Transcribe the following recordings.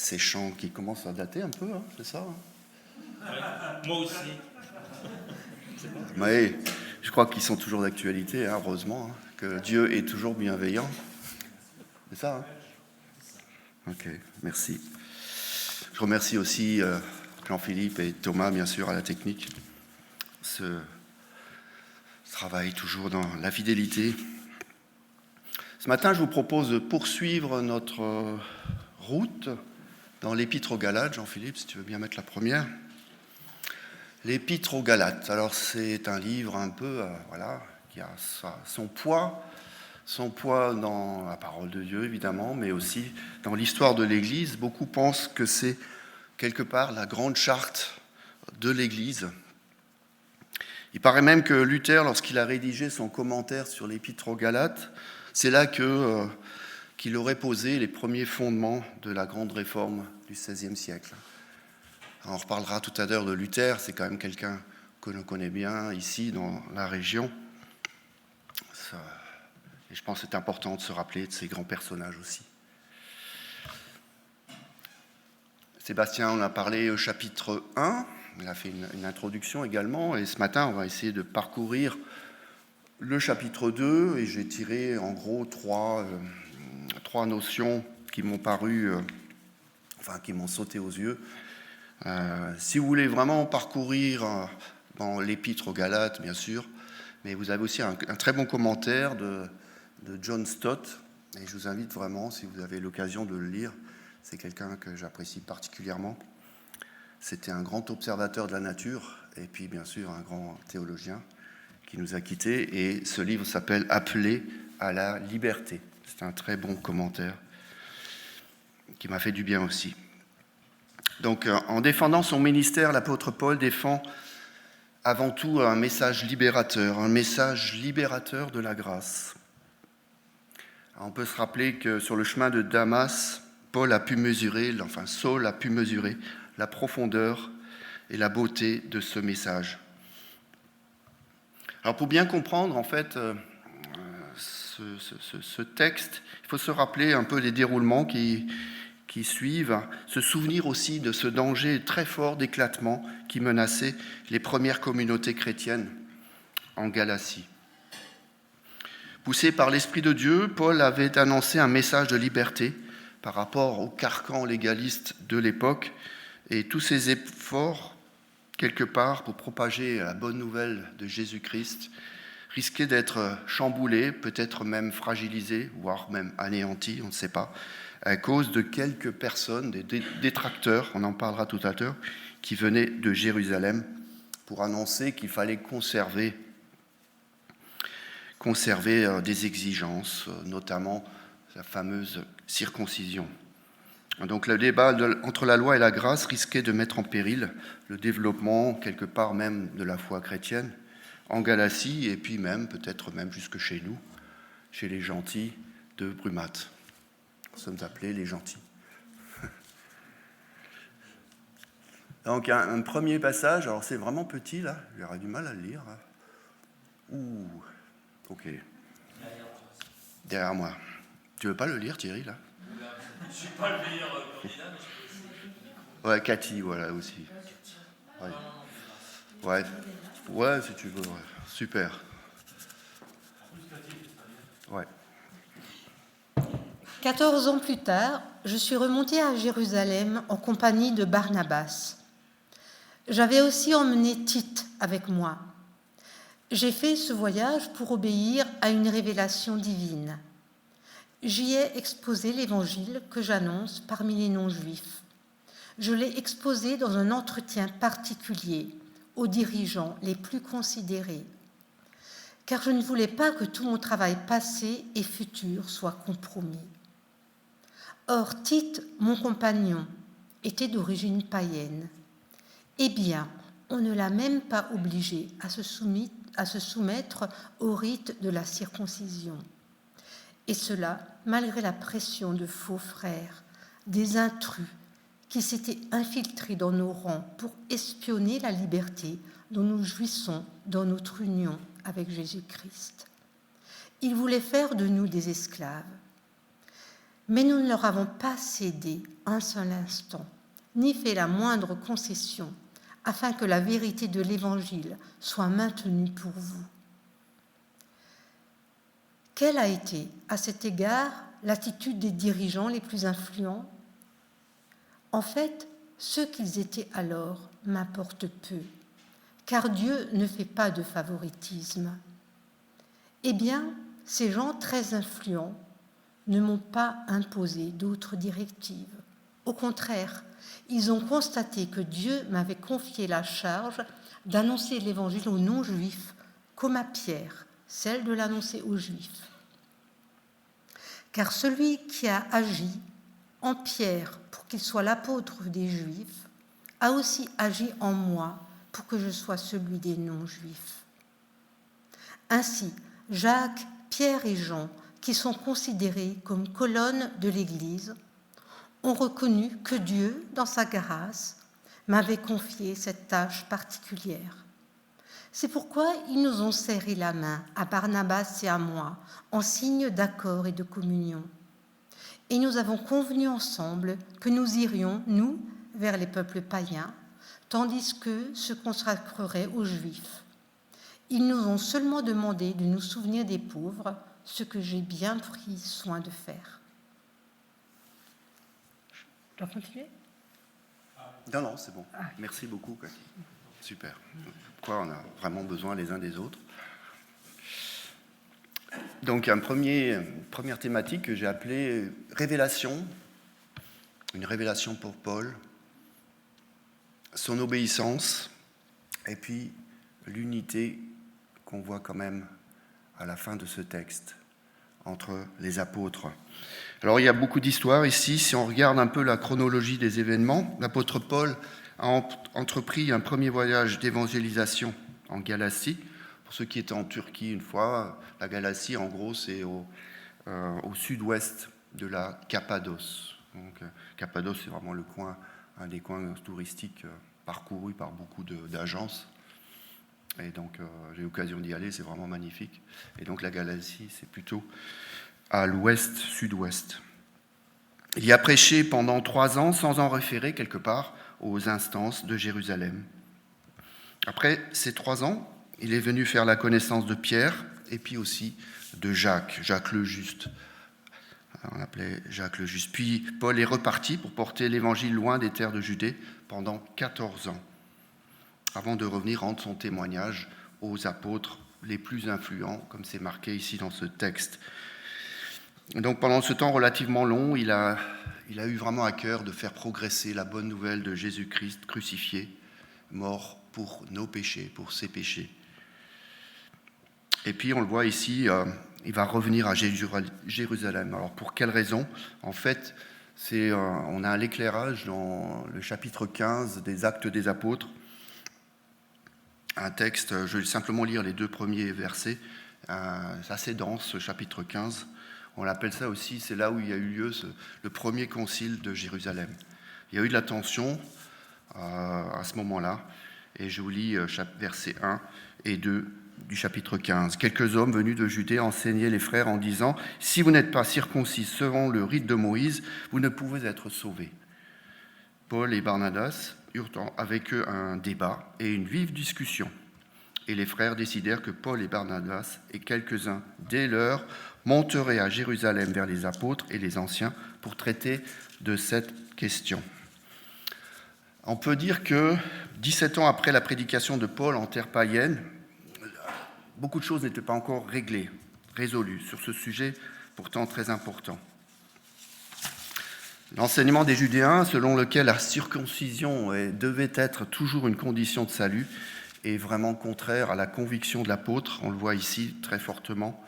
ces chants qui commencent à dater un peu, hein, c'est ça, hein? Moi aussi. Mais je crois qu'ils sont toujours d'actualité, hein, heureusement, hein, que Dieu est toujours bienveillant. C'est ça, hein? Ok, merci. Je remercie aussi Jean-Philippe et Thomas, bien sûr, à la technique. Ce travail toujours dans la fidélité. Ce matin, je vous propose de poursuivre notre route dans l'Épître aux Galates. Jean-Philippe, si tu veux bien mettre la première. L'Épître aux Galates. Alors, c'est un livre un peu, qui a son poids dans la parole de Dieu, évidemment, mais aussi dans l'histoire de l'Église. Beaucoup pensent que c'est quelque part la grande charte de l'Église. Il paraît même que Luther, lorsqu'il a rédigé son commentaire sur l'Épître aux Galates, c'est là qu'il aurait posé les premiers fondements de la grande réforme du XVIe siècle. Alors, on reparlera tout à l'heure de Luther, c'est quand même quelqu'un que l'on connaît bien ici dans la région. Et je pense que c'est important de se rappeler de ces grands personnages aussi. Sébastien en a parlé au chapitre 1, il a fait une introduction également, et ce matin on va essayer de parcourir le chapitre 2, et j'ai tiré en gros trois notions qui m'ont paru, qui m'ont sauté aux yeux. Si vous voulez vraiment parcourir dans l'Épître aux Galates, bien sûr, mais vous avez aussi un très bon commentaire de John Stott, et je vous invite vraiment, si vous avez l'occasion de le lire, c'est quelqu'un que j'apprécie particulièrement. C'était un grand observateur de la nature, et puis bien sûr un grand théologien qui nous a quittés, et ce livre s'appelle « Appelé à la liberté ». C'est un très bon commentaire qui m'a fait du bien aussi. Donc, en défendant son ministère, l'apôtre Paul défend avant tout un message libérateur de la grâce. Alors, on peut se rappeler que sur le chemin de Damas, Saul a pu mesurer la profondeur et la beauté de ce message. Alors, pour bien comprendre, en fait, ce texte, il faut se rappeler un peu les déroulements qui suivent, se souvenir aussi de ce danger très fort d'éclatement qui menaçait les premières communautés chrétiennes en Galatie. Poussé par l'Esprit de Dieu, Paul avait annoncé un message de liberté par rapport au carcan légaliste de l'époque, et tous ses efforts, quelque part, pour propager la bonne nouvelle de Jésus-Christ, risquaient d'être chamboulés, peut-être même fragilisés, voire même anéantis, on ne sait pas, à cause de quelques personnes, des détracteurs, on en parlera tout à l'heure, qui venaient de Jérusalem pour annoncer qu'il fallait conserver des exigences, notamment la fameuse circoncision. Donc le débat entre la loi et la grâce risquait de mettre en péril le développement, quelque part même, de la foi chrétienne en Galatie, et puis même, peut-être même jusque chez nous, chez les gentils de Brumat. Nous sommes appelés les gentils. Donc un premier passage, alors c'est vraiment petit là, j'aurais du mal à le lire. Ouh, ok. Derrière moi. Tu veux pas le lire, Thierry, là? Je suis pas le meilleur candidat, mais je peux. Ouais, Cathy, voilà aussi. Ouais, si tu veux, ouais. Super. Ouais. 14 ans plus tard, je suis remontée à Jérusalem en compagnie de Barnabas. J'avais aussi emmené Tite avec moi. J'ai fait ce voyage pour obéir à une révélation divine. J'y ai exposé l'évangile que j'annonce parmi les non-juifs. Je l'ai exposé dans un entretien particulier aux dirigeants les plus considérés, car je ne voulais pas que tout mon travail passé et futur soit compromis. Or, Tite, mon compagnon, était d'origine païenne. Eh bien, on ne l'a même pas obligé à se soumettre au rite de la circoncision. Et cela, malgré la pression de faux frères, des intrus qui s'étaient infiltrés dans nos rangs pour espionner la liberté dont nous jouissons dans notre union avec Jésus-Christ. Ils voulaient faire de nous des esclaves. Mais nous ne leur avons pas cédé un seul instant, ni fait la moindre concession, afin que la vérité de l'Évangile soit maintenue pour vous. Quelle a été, à cet égard, l'attitude des dirigeants les plus influents ? En fait, ceux qu'ils étaient alors m'importe peu, car Dieu ne fait pas de favoritisme. Eh bien, ces gens très influents ne m'ont pas imposé d'autres directives. Au contraire, ils ont constaté que Dieu m'avait confié la charge d'annoncer l'Évangile aux non-juifs, comme à Pierre, celle de l'annoncer aux Juifs. Car celui qui a agi en Pierre pour qu'il soit l'apôtre des Juifs a aussi agi en moi pour que je sois celui des non-juifs. Ainsi, Jacques, Pierre et Jean, qui sont considérés comme colonnes de l'Église, ont reconnu que Dieu, dans sa grâce, m'avait confié cette tâche particulière. C'est pourquoi ils nous ont serré la main, à Barnabas et à moi, en signe d'accord et de communion. Et nous avons convenu ensemble que nous irions, nous, vers les peuples païens, tandis qu'eux se consacreraient aux Juifs. Ils nous ont seulement demandé de nous souvenir des pauvres, ce que j'ai bien pris soin de faire. Je dois continuer ? Non, c'est bon. Merci beaucoup, Cathy. Super. Pourquoi on a vraiment besoin les uns des autres. Donc, une première thématique que j'ai appelée révélation. Une révélation pour Paul. Son obéissance. Et puis, l'unité qu'on voit quand même à la fin de ce texte entre les apôtres. Alors, il y a beaucoup d'histoires ici. Si on regarde un peu la chronologie des événements, l'apôtre Paul a entrepris un premier voyage d'évangélisation en Galatie. Pour ceux qui étaient en Turquie une fois, la Galatie, en gros, c'est au sud-ouest de la Cappadoce. Donc, Cappadoce, c'est vraiment un des coins touristiques parcourus par beaucoup d'agences. Et donc, j'ai eu l'occasion d'y aller, c'est vraiment magnifique. Et donc, la Galatie, c'est plutôt à l'ouest, sud-ouest. Il y a prêché pendant 3 ans sans en référer quelque part aux instances de Jérusalem. Après ces 3 ans, il est venu faire la connaissance de Pierre et puis aussi de Jacques le Juste. On l'appelait Jacques le Juste. Puis Paul est reparti pour porter l'évangile loin des terres de Judée pendant 14 ans, avant de revenir rendre son témoignage aux apôtres les plus influents, comme c'est marqué ici dans ce texte. Donc pendant ce temps relativement long, il a eu vraiment à cœur de faire progresser la bonne nouvelle de Jésus-Christ crucifié, mort pour nos péchés, pour ses péchés. Et puis on le voit ici, il va revenir à Jérusalem. Alors pour quelle raison ? En fait, on a l'éclairage dans le chapitre 15 des Actes des Apôtres. Un texte, je vais simplement lire les 2 premiers versets. C'est assez dense, ce chapitre 15. On l'appelle ça aussi, c'est là où il y a eu lieu le premier concile de Jérusalem. Il y a eu de la tension à ce moment-là. Et je vous lis versets 1 et 2 du chapitre 15. Quelques hommes venus de Judée enseignaient les frères en disant « Si vous n'êtes pas circoncis selon le rite de Moïse, vous ne pouvez être sauvés. » Paul et Barnabas eurent avec eux un débat et une vive discussion. Et les frères décidèrent que Paul et Barnabas et quelques-uns dès l'heure monteraient à Jérusalem vers les apôtres et les anciens pour traiter de cette question. On peut dire que 17 ans après la prédication de Paul en terre païenne, beaucoup de choses n'étaient pas encore résolues sur ce sujet pourtant très important. L'enseignement des Judéens, selon lequel la circoncision devait être toujours une condition de salut, est vraiment contraire à la conviction de l'apôtre, on le voit ici très fortement,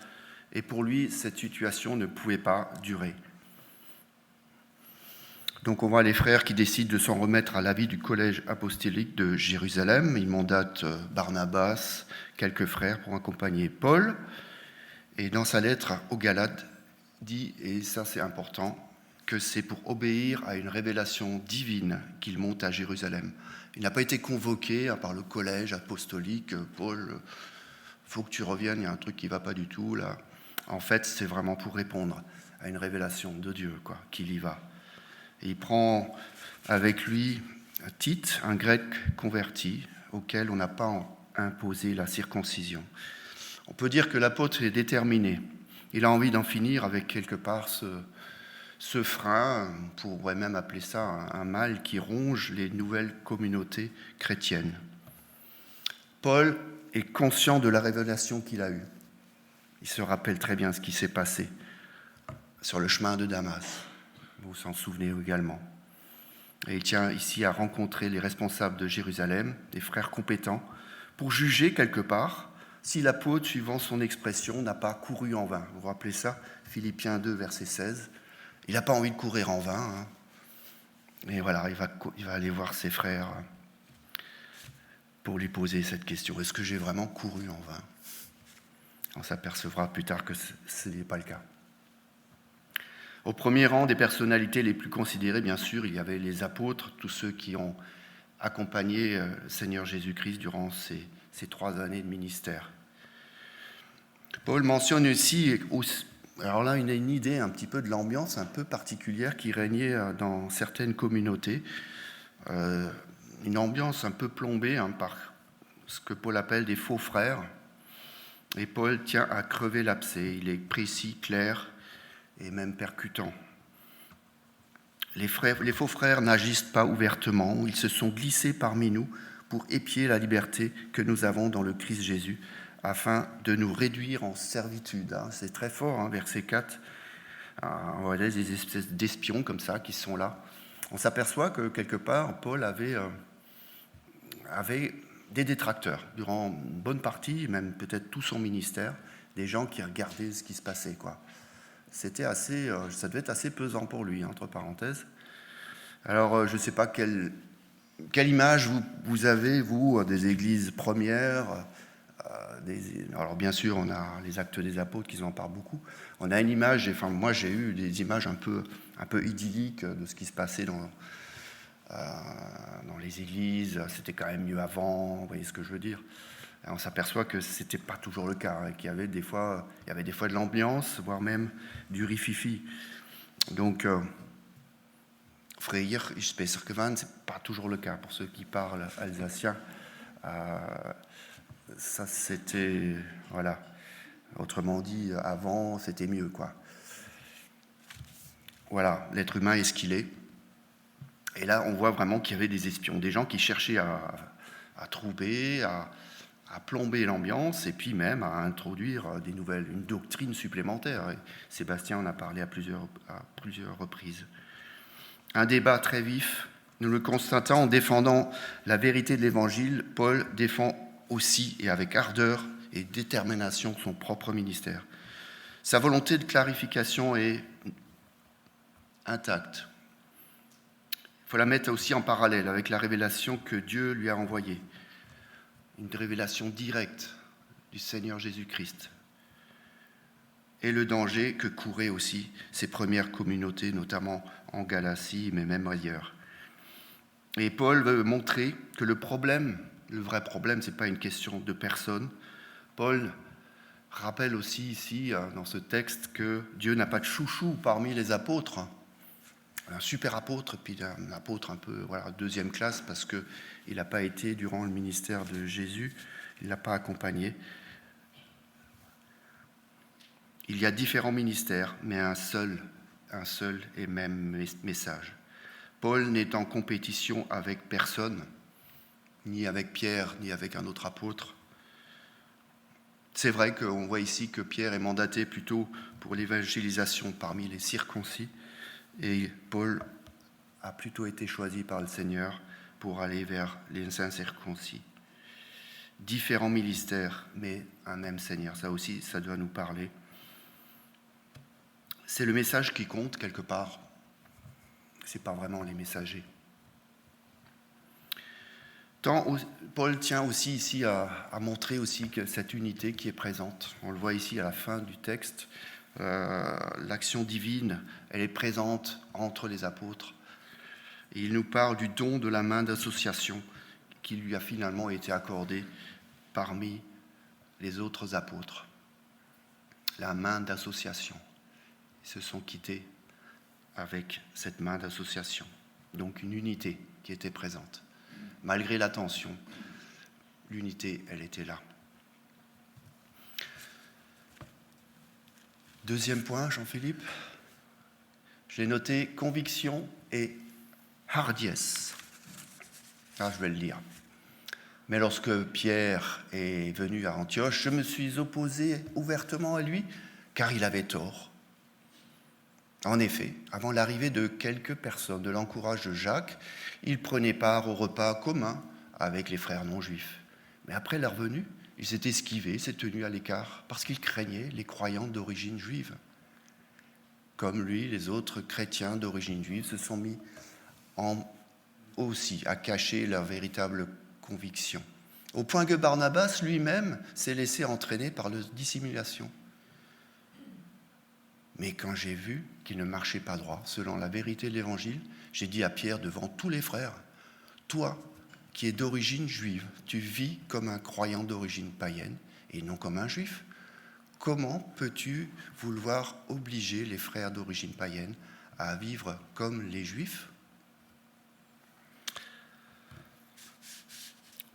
et pour lui, cette situation ne pouvait pas durer. Donc on voit les frères qui décident de s'en remettre à l'avis du collège apostolique de Jérusalem. Ils mandatent Barnabas, quelques frères pour accompagner Paul. Et dans sa lettre aux Galates, dit, et ça c'est important, que c'est pour obéir à une révélation divine qu'il monte à Jérusalem. Il n'a pas été convoqué par le collège apostolique. Paul, il faut que tu reviennes, il y a un truc qui ne va pas du tout là. En fait, c'est vraiment pour répondre à une révélation de Dieu, qu'il y va. Et il prend avec lui Tite, un grec converti, auquel on n'a pas imposé la circoncision. On peut dire que l'apôtre est déterminé. Il a envie d'en finir avec quelque part ce frein, on pourrait même appeler ça un mal qui ronge les nouvelles communautés chrétiennes. Paul est conscient de la révélation qu'il a eue. Il se rappelle très bien ce qui s'est passé sur le chemin de Damas. Vous vous en souvenez également. Et il tient ici à rencontrer les responsables de Jérusalem, des frères compétents, pour juger quelque part si l'apôtre, suivant son expression, n'a pas couru en vain. Vous vous rappelez ça ? Philippiens 2, verset 16. Il n'a pas envie de courir en vain. Hein. Et voilà, il va aller voir ses frères pour lui poser cette question. Est-ce que j'ai vraiment couru en vain ? On s'apercevra plus tard que ce n'est pas le cas. Au premier rang des personnalités les plus considérées, bien sûr, il y avait les apôtres, tous ceux qui ont accompagné le Seigneur Jésus-Christ durant ces 3 années de ministère. Paul mentionne aussi, alors là, une idée un petit peu de l'ambiance un peu particulière qui régnait dans certaines communautés. Une ambiance un peu plombée par ce que Paul appelle des faux frères. Et Paul tient à crever l'abcès. Il est précis, clair et même percutant. Les faux frères n'agissent pas ouvertement. Ils se sont glissés parmi nous pour épier la liberté que nous avons dans le Christ Jésus, afin de nous réduire en servitude. C'est très fort, verset 4. On voit des espèces d'espions comme ça qui sont là. On s'aperçoit que quelque part, Paul avait des détracteurs durant une bonne partie, même peut-être tout son ministère, des gens qui regardaient ce qui se passait, C'était ça devait être assez pesant pour lui, entre parenthèses. Alors, je ne sais pas quelle image vous avez, vous, des églises premières. Alors, bien sûr, on a les Actes des Apôtres qui en parlent beaucoup. On a une image, moi j'ai eu des images un peu idylliques de ce qui se passait dans les églises. C'était quand même mieux avant, vous voyez ce que je veux dire. Et on s'aperçoit que ce n'était pas toujours le cas, qu'il y avait des fois de l'ambiance, voire même du rififi. Donc, Freyr, ich besser gewann, c'est pas toujours le cas pour ceux qui parlent alsacien. Ça, c'était, voilà. Autrement dit, avant, c'était mieux, Voilà, l'être humain est ce qu'il est. Et là, on voit vraiment qu'il y avait des espions, des gens qui cherchaient à troubler, à plomber l'ambiance et puis même à introduire une doctrine supplémentaire. Et Sébastien en a parlé à plusieurs reprises. Un débat très vif, nous le constatons en défendant la vérité de l'Évangile. Paul défend aussi et avec ardeur et détermination son propre ministère. Sa volonté de clarification est intacte. Il faut la mettre aussi en parallèle avec la révélation que Dieu lui a envoyée. Une révélation directe du Seigneur Jésus-Christ. Et le danger que couraient aussi ces premières communautés, notamment en Galatie, mais même ailleurs. Et Paul veut montrer que le vrai problème, ce n'est pas une question de personne. Paul rappelle aussi ici, dans ce texte, que Dieu n'a pas de chouchou parmi les apôtres. Un super apôtre, puis un apôtre un peu deuxième classe, parce qu'il n'a pas été durant le ministère de Jésus, il ne l'a pas accompagné. Il y a différents ministères, mais un seul et même message. Paul n'est en compétition avec personne, ni avec Pierre, ni avec un autre apôtre. C'est vrai qu'on voit ici que Pierre est mandaté plutôt pour l'évangélisation parmi les circoncis, et Paul a plutôt été choisi par le Seigneur pour aller vers les incirconcis. Différents ministères, mais un même Seigneur. Ça aussi, ça doit nous parler. C'est le message qui compte quelque part. Ce n'est pas vraiment les messagers. Paul tient aussi ici à montrer aussi que cette unité qui est présente. On le voit ici à la fin du texte. L'action divine, elle est présente entre les apôtres. Et il nous parle du don de la main d'association qui lui a finalement été accordée parmi les autres apôtres. La main d'association. Ils se sont quittés avec cette main d'association. Donc une unité qui était présente. Malgré la tension, l'unité, elle était là. Deuxième point, Jean-Philippe, j'ai noté conviction et hardiesse. Ah, je vais le lire. Mais lorsque Pierre est venu à Antioche, je me suis opposé ouvertement à lui, car il avait tort. En effet, avant l'arrivée de quelques personnes de l'entourage de Jacques, il prenait part au repas commun avec les frères non-juifs. Mais après leur venue, il s'est esquivé, s'est tenu à l'écart, parce qu'il craignait les croyants d'origine juive. Comme lui, les autres chrétiens d'origine juive se sont mis aussi à cacher leur véritable conviction, au point que Barnabas lui-même s'est laissé entraîner par la dissimulation. Mais quand j'ai vu qu'il ne marchait pas droit, selon la vérité de l'Évangile, j'ai dit à Pierre devant tous les frères, « Toi, qui es d'origine juive, tu vis comme un croyant d'origine païenne et non comme un juif. Comment peux-tu vouloir obliger les frères d'origine païenne à vivre comme les juifs ?»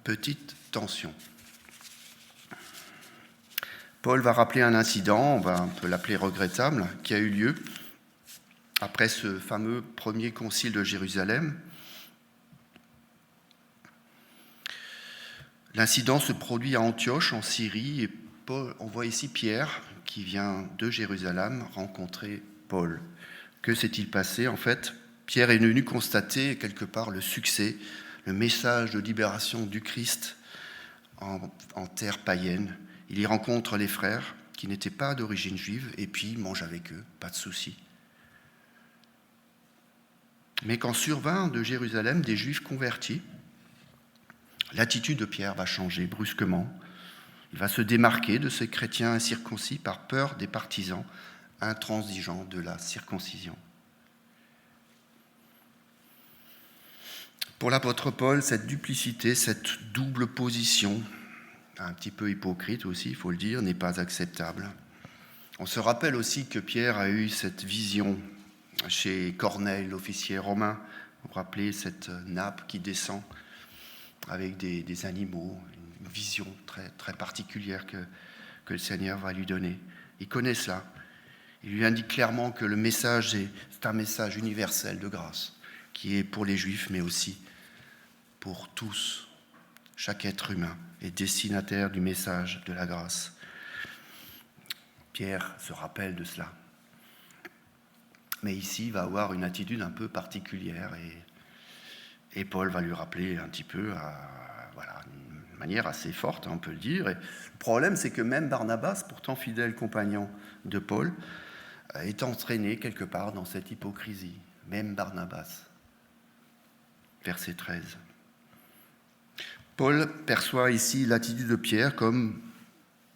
Petite tension. Paul va rappeler un incident, on peut l'appeler regrettable, qui a eu lieu après ce fameux premier concile de Jérusalem. L'incident se produit à Antioche, en Syrie, et on voit ici Pierre, qui vient de Jérusalem, rencontrer Paul. Que s'est-il passé ? En fait, Pierre est venu constater quelque part le succès, le message de libération du Christ en terre païenne. Il y rencontre les frères qui n'étaient pas d'origine juive et puis il mange avec eux, pas de souci. Mais quand survint de Jérusalem des Juifs convertis, l'attitude de Pierre va changer brusquement. Il va se démarquer de ces chrétiens incirconcis par peur des partisans intransigeants de la circoncision. Pour l'apôtre Paul, cette duplicité, cette double position, un petit peu hypocrite aussi, il faut le dire, n'est pas acceptable. On se rappelle aussi que Pierre a eu cette vision chez Corneille, l'officier romain. Vous vous rappelez cette nappe qui descend avec des animaux, une vision très, très particulière que le Seigneur va lui donner. Il connaît cela. Il lui indique clairement que le message c'est un message universel de grâce, qui est pour les Juifs, mais aussi pour tous. Chaque être humain est destinataire du message de la grâce. Pierre se rappelle de cela. Mais ici, il va avoir une attitude un peu particulière et Paul va lui rappeler un petit peu, d'une manière assez forte, on peut le dire. Et le problème, c'est que même Barnabas, pourtant fidèle compagnon de Paul, est entraîné quelque part dans cette hypocrisie. Même Barnabas. Verset 13. Paul perçoit ici l'attitude de Pierre comme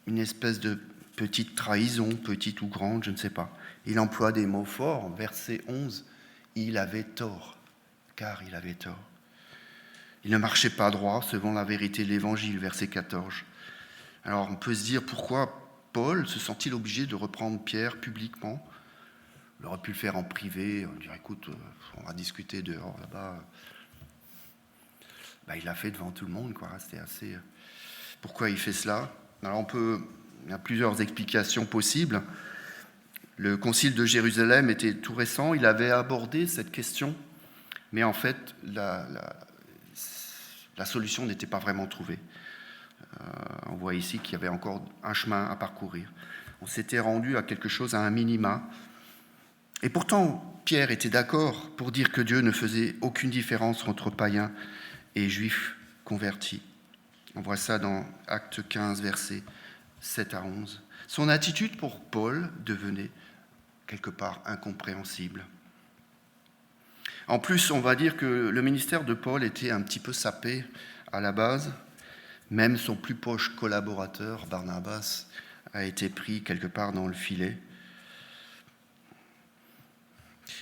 une espèce de petite trahison, petite ou grande, je ne sais pas. Il emploie des mots forts. Verset 11, il avait tort, car il avait tort. Il ne marchait pas droit selon la vérité de l'Évangile, verset 14. Alors on peut se dire pourquoi Paul se sent-il obligé de reprendre Pierre publiquement ? Il aurait pu le faire en privé, on dirait écoute, on va discuter dehors là-bas. Il l'a fait devant tout le monde, quoi. C'était assez. Pourquoi il fait cela ? Alors il y a plusieurs explications possibles. Le concile de Jérusalem était tout récent, il avait abordé cette question, mais en fait, la solution n'était pas vraiment trouvée. On voit ici qu'il y avait encore un chemin à parcourir. On s'était rendu à quelque chose, à un minima. Et pourtant, Pierre était d'accord pour dire que Dieu ne faisait aucune différence entre païens et juifs convertis. On voit ça dans Actes 15, versets 7 à 11. Son attitude pour Paul devenait quelque part incompréhensible. En plus, on va dire que le ministère de Paul était un petit peu sapé à la base. Même son plus proche collaborateur, Barnabas, a été pris quelque part dans le filet.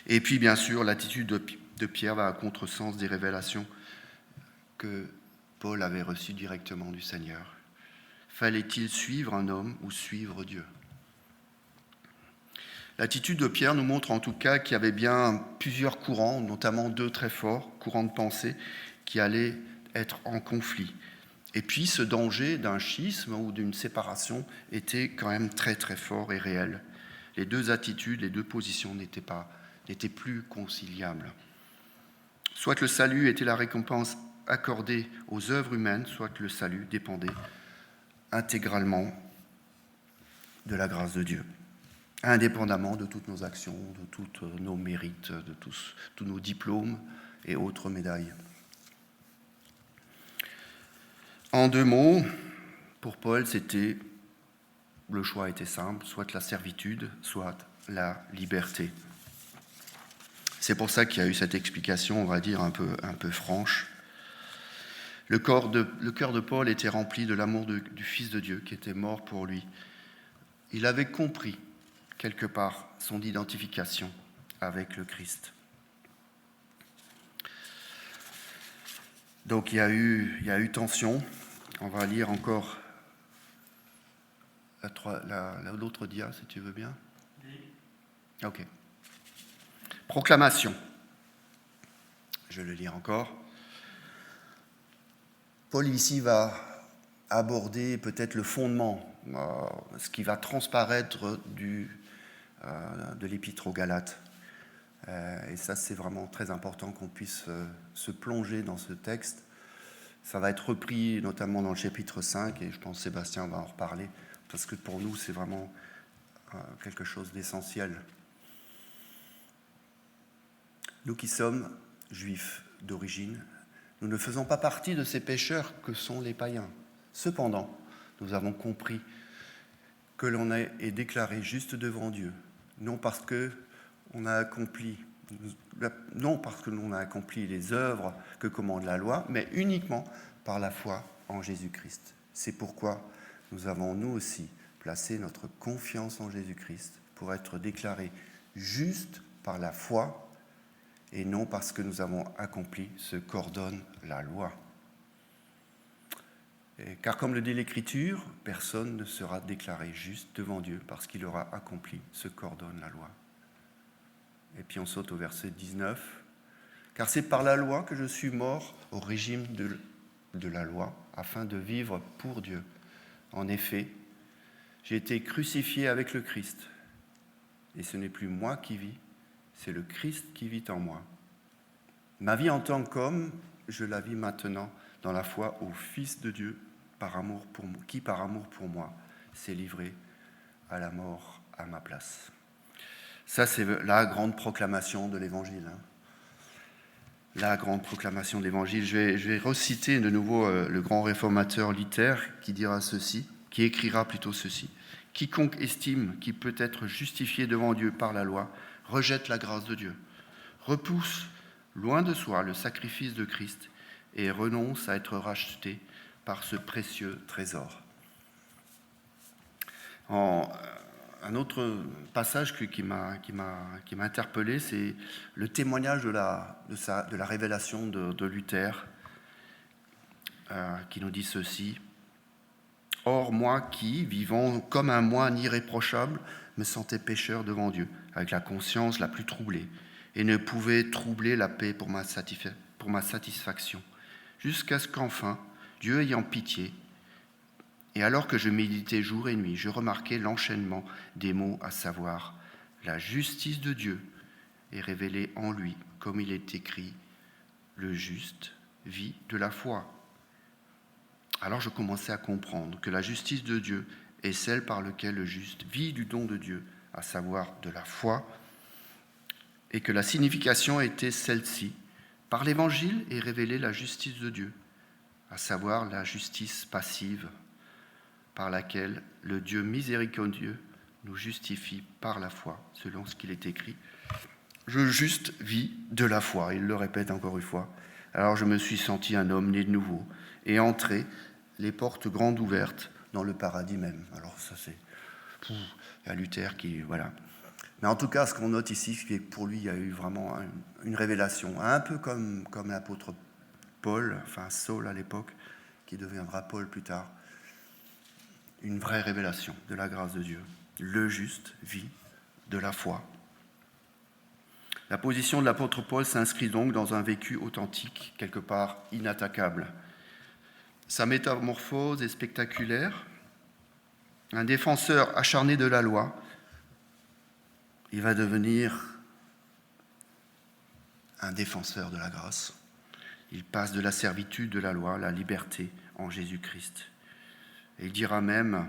Et puis, bien sûr, l'attitude de Pierre va à contresens des révélations que Paul avait reçues directement du Seigneur. Fallait-il suivre un homme ou suivre Dieu ? L'attitude de Pierre nous montre en tout cas qu'il y avait bien plusieurs courants, notamment 2 très forts, courants de pensée, qui allaient être en conflit. Et puis ce danger d'un schisme ou d'une séparation était quand même très très fort et réel. Les 2 attitudes, les 2 positions n'étaient plus conciliables. Soit le salut était la récompense accordée aux œuvres humaines, soit le salut dépendait intégralement de la grâce de Dieu, indépendamment de toutes nos actions, de tous nos mérites, de tous nos diplômes et autres médailles. En 2 mots, pour Paul, le choix était simple, soit la servitude, soit la liberté. C'est pour ça qu'il y a eu cette explication, on va dire, un peu franche. Le cœur de Paul était rempli de l'amour du Fils de Dieu qui était mort pour lui. Il avait compris, quelque part, son identification avec le Christ. Donc il y a eu tension. On va lire encore l'autre dia, si tu veux bien. Ok. Proclamation. Je vais le lire encore. Paul ici va aborder peut-être le fondement, ce qui va transparaître de l'épître aux Galates. Et ça, c'est vraiment très important qu'on puisse se plonger dans ce texte. Ça va être repris notamment dans le chapitre 5, et je pense que Sébastien va en reparler, parce que pour nous, c'est vraiment quelque chose d'essentiel. Nous qui sommes juifs d'origine, nous ne faisons pas partie de ces pécheurs que sont les païens. Cependant, nous avons compris que l'on est déclaré juste devant Dieu, non parce que l'on a accompli les œuvres que commande la loi, mais uniquement par la foi en Jésus-Christ. C'est pourquoi nous avons, nous aussi, placé notre confiance en Jésus-Christ pour être déclarés justes par la foi et non parce que nous avons accompli ce qu'ordonne la loi. Car comme le dit l'Écriture, personne ne sera déclaré juste devant Dieu parce qu'il aura accompli ce qu'ordonne la loi. Et puis on saute au verset 19. Car c'est par la loi que je suis mort au régime de la loi, afin de vivre pour Dieu. En effet, j'ai été crucifié avec le Christ. Et ce n'est plus moi qui vis, c'est le Christ qui vit en moi. Ma vie en tant qu'homme, je la vis maintenant dans la foi au Fils de Dieu, qui par amour pour moi s'est livré à la mort à ma place. Ça, c'est la grande proclamation de l'Évangile. La grande proclamation de l'Évangile. Je vais reciter de nouveau le grand réformateur Luther qui écrira plutôt ceci. Quiconque estime qu'il peut être justifié devant Dieu par la loi rejette la grâce de Dieu, repousse loin de soi le sacrifice de Christ et renonce à être racheté par ce précieux trésor. Un autre passage qui m'a interpellé, c'est le témoignage de la révélation de Luther, qui nous dit ceci. « Or, moi qui, vivant comme un moine irréprochable, me sentais pécheur devant Dieu, avec la conscience la plus troublée, et ne pouvais troubler la paix pour ma satisfaction, jusqu'à ce qu'enfin, Dieu ayant pitié, et alors que je méditais jour et nuit, je remarquai l'enchaînement des mots, à savoir la justice de Dieu est révélée en lui, comme il est écrit, le juste vit de la foi. Alors je commençais à comprendre que la justice de Dieu est celle par laquelle le juste vit du don de Dieu, à savoir de la foi, et que la signification était celle-ci. Par l'Évangile est révélée la justice de Dieu, à savoir la justice passive, par laquelle le Dieu miséricordieux nous justifie par la foi, selon ce qu'il est écrit. Je juste vis de la foi, il le répète encore une fois. Alors je me suis senti un homme né de nouveau et entré, les portes grandes ouvertes, dans le paradis même. Alors ça c'est... Il y a Luther qui... Voilà. Mais en tout cas, ce qu'on note ici, c'est que pour lui, il y a eu vraiment une révélation, un peu comme l'apôtre Paul, enfin Saul à l'époque, qui deviendra Paul plus tard. Une vraie révélation de la grâce de Dieu. Le juste vit de la foi. La position de l'apôtre Paul s'inscrit donc dans un vécu authentique, quelque part inattaquable. Sa métamorphose est spectaculaire. Un défenseur acharné de la loi, il va devenir un défenseur de la grâce. Il passe de la servitude de la loi à la liberté en Jésus-Christ. Et il dira même,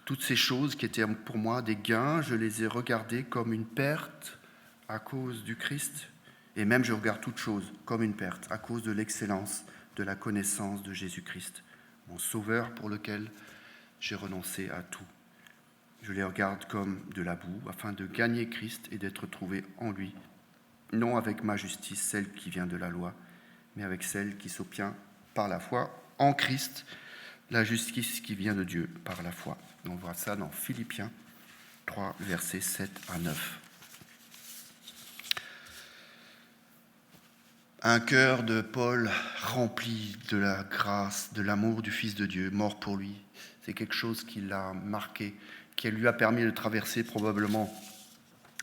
toutes ces choses qui étaient pour moi des gains, je les ai regardées comme une perte à cause du Christ. Et même je regarde toutes choses comme une perte à cause de l'excellence de la connaissance de Jésus-Christ, mon Sauveur pour lequel j'ai renoncé à tout. Je les regarde comme de la boue, afin de gagner Christ et d'être trouvé en lui, non avec ma justice, celle qui vient de la loi, mais avec celle qui s'obtient par la foi en Christ, la justice qui vient de Dieu par la foi. On voit ça dans Philippiens 3, versets 7 à 9. Un cœur de Paul rempli de la grâce, de l'amour du Fils de Dieu, mort pour lui. C'est quelque chose qui l'a marqué, qui lui a permis de traverser probablement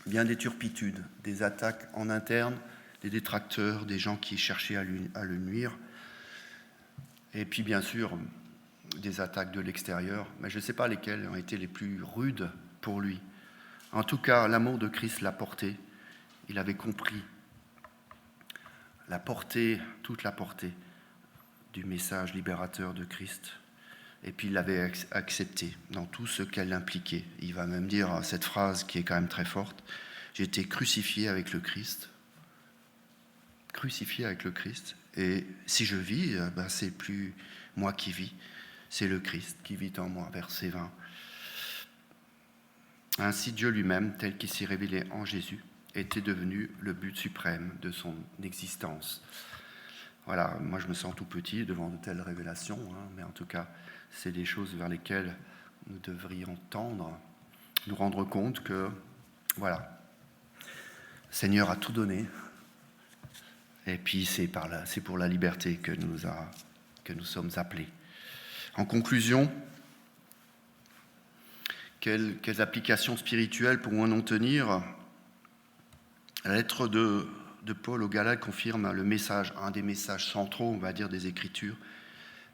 bien des turpitudes, des attaques en interne, des détracteurs, des gens qui cherchaient à le nuire. Et puis bien sûr, des attaques de l'extérieur, mais je ne sais pas lesquelles ont été les plus rudes pour lui. En tout cas, l'amour de Christ l'a porté. Il avait compris la portée, toute la portée du message libérateur de Christ. Et puis il l'avait accepté dans tout ce qu'elle impliquait. Il va même dire cette phrase qui est quand même très forte, « J'ai été crucifié avec le Christ. » Crucifié avec le Christ. Et si je vis, c'est plus moi qui vis, c'est le Christ qui vit en moi. Verset 20. Ainsi Dieu lui-même, tel qu'il s'est révélé en Jésus, était devenu le but suprême de son existence. Voilà, moi je me sens tout petit devant de telles révélations, mais en tout cas, c'est des choses vers lesquelles nous devrions tendre, nous rendre compte que, voilà, le Seigneur a tout donné, et puis c'est pour la liberté que nous sommes appelés. En conclusion, quelles applications spirituelles pourrons-nous tenir ? La lettre de Paul aux Galates confirme le message, un des messages centraux, on va dire, des Écritures.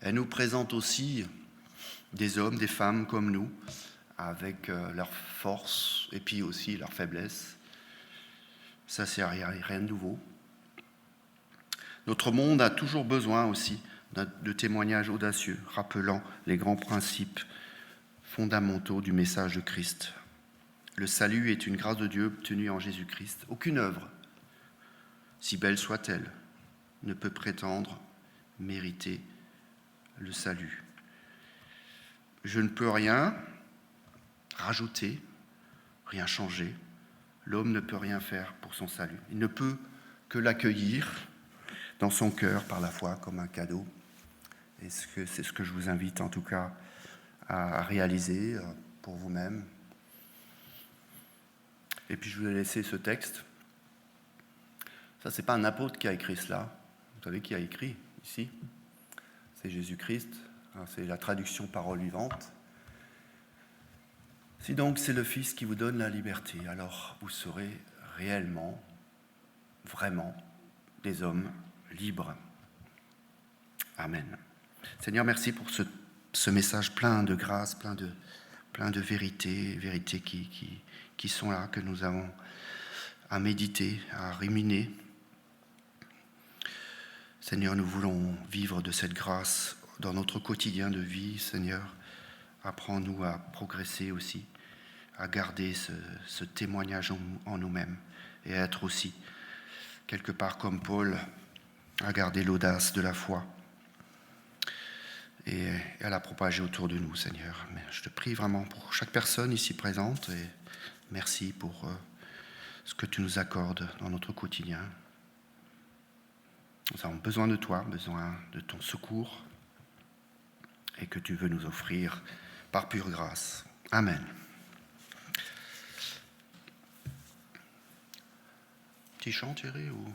Elle nous présente aussi des hommes, des femmes comme nous, avec leurs forces et puis aussi leurs faiblesses. Ça, c'est rien de nouveau. Notre monde a toujours besoin aussi de témoignages audacieux, rappelant les grands principes fondamentaux du message de Christ. Le salut est une grâce de Dieu obtenue en Jésus-Christ. Aucune œuvre, si belle soit-elle, ne peut prétendre mériter le salut. Je ne peux rien rajouter, rien changer. L'homme ne peut rien faire pour son salut. Il ne peut que l'accueillir dans son cœur par la foi comme un cadeau. Et c'est ce que je vous invite en tout cas à réaliser pour vous-même. Et puis je vais laisser ce texte. Ça, c'est pas un apôtre qui a écrit cela. Vous savez qui a écrit ici ? C'est Jésus-Christ. C'est la traduction parole vivante. Si donc c'est le Fils qui vous donne la liberté, alors vous serez réellement, vraiment, des hommes libres. Amen. Seigneur, merci pour ce message plein de grâce, plein de vérités qui sont là, que nous avons à méditer, à ruminer. Seigneur, nous voulons vivre de cette grâce dans notre quotidien de vie. Seigneur, apprends-nous à progresser aussi, à garder ce témoignage en nous-mêmes et à être aussi, quelque part comme Paul, à garder l'audace de la foi et à la propager autour de nous, Seigneur. Mais je te prie vraiment pour chaque personne ici présente et merci pour ce que tu nous accordes dans notre quotidien. Nous avons besoin de toi, besoin de ton secours et que tu veux nous offrir par pure grâce. Amen. Petit chant, Thierry, ou...